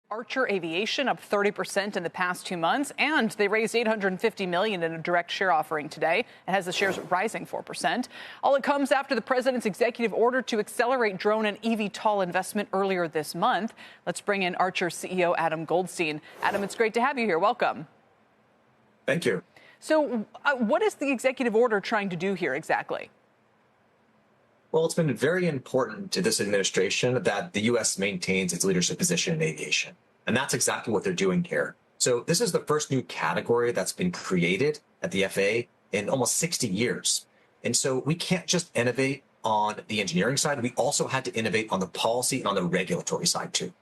Archer Aviation up 30% in the past 2 months, and they raised $850 million in a direct share offering today. It has the shares rising 4%. All it comes after the president's executive order to accelerate drone and eVTOL investment earlier this month. Let's bring in Archer CEO Adam Goldstein. Adam, it's great to have you here. Welcome. Thank you. So what is the executive order trying to do here exactly? Well, it's been very important to this administration that the U.S. maintains its leadership position in aviation. And that's exactly what they're doing here. So this is the first new category that's been created at the FAA in almost 60 years. And so we can't just innovate on the engineering side. We also had to innovate on the policy and on the regulatory side, too.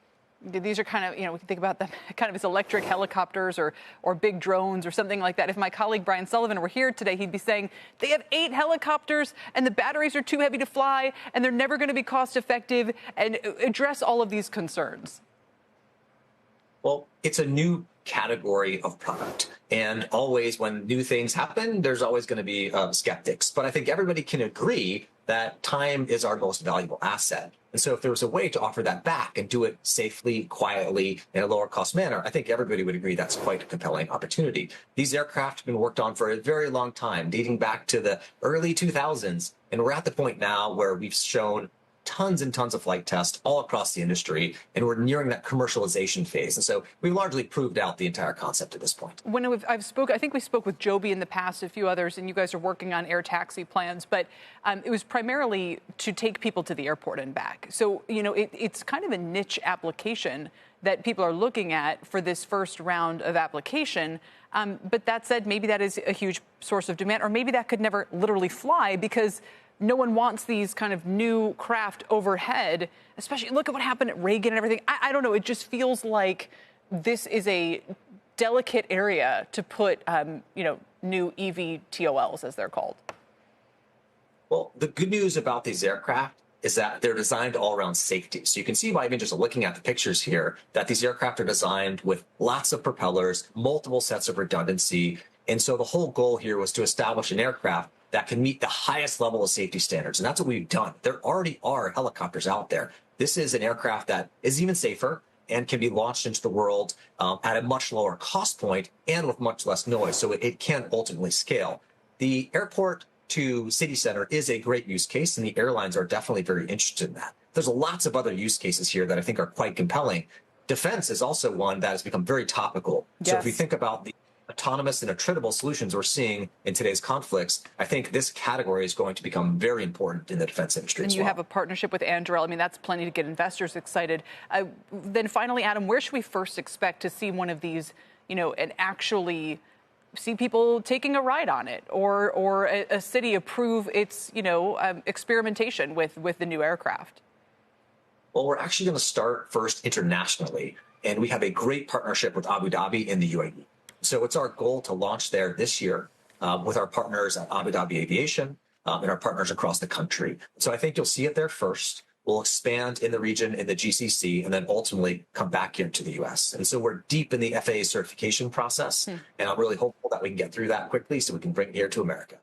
These are kind of, we can think about them kind of as electric helicopters or big drones or something like that. If my colleague Brian Sullivan were here today, he'd be saying they have 8 helicopters and the batteries are too heavy to fly and they're never going to be cost effective, and address all of these concerns. Well, it's a new category of product. And always when new things happen, there's always going to be skeptics. But I think everybody can agree that time is our most valuable asset. And so if there was a way to offer that back and do it safely, quietly, in a lower cost manner, I think everybody would agree that's quite a compelling opportunity. These aircraft have been worked on for a very long time, dating back to the early 2000s. And we're at the point now where we've shown tons and tons of flight tests all across the industry, and we're nearing that commercialization phase. And so we've largely proved out the entire concept at this point. When I think we spoke with Joby in the past, a few others, and you guys are working on air taxi plans, but it was primarily to take people to the airport and back. So, it's kind of a niche application that people are looking at for this first round of application. But that said, maybe that is a huge source of demand, or maybe that could never literally fly because no one wants these kind of new craft overhead, especially look at what happened at Reagan and everything. I don't know. It just feels like this is a delicate area to put, new eVTOLs, as they're called. Well, the good news about these aircraft is that they're designed all around safety. So you can see by even just looking at the pictures here that these aircraft are designed with lots of propellers, multiple sets of redundancy. And so the whole goal here was to establish an aircraft that can meet the highest level of safety standards. And that's what we've done. There already are helicopters out there. This is an aircraft that is even safer and can be launched into the world at a much lower cost point and with much less noise. So it can ultimately scale. The airport to city center is a great use case, and the airlines are definitely very interested in that. There's lots of other use cases here that I think are quite compelling. Defense is also one that has become very topical. Yes. So if you think about the autonomous and attritable solutions we're seeing in today's conflicts, I think this category is going to become very important in the defense industry. And you have a partnership with Anduril. I mean, that's plenty to get investors excited. Then finally, Adam, where should we first expect to see one of these, and actually see people taking a ride on it, or a city approve its, experimentation with the new aircraft? Well, we're actually going to start first internationally, and we have a great partnership with Abu Dhabi in the UAE. So it's our goal to launch there this year with our partners at Abu Dhabi Aviation and our partners across the country. So I think you'll see it there first. We'll expand in the region, in the GCC, and then ultimately come back here to the U.S. And so we're deep in the FAA certification process, and I'm really hopeful that we can get through that quickly so we can bring it here to America.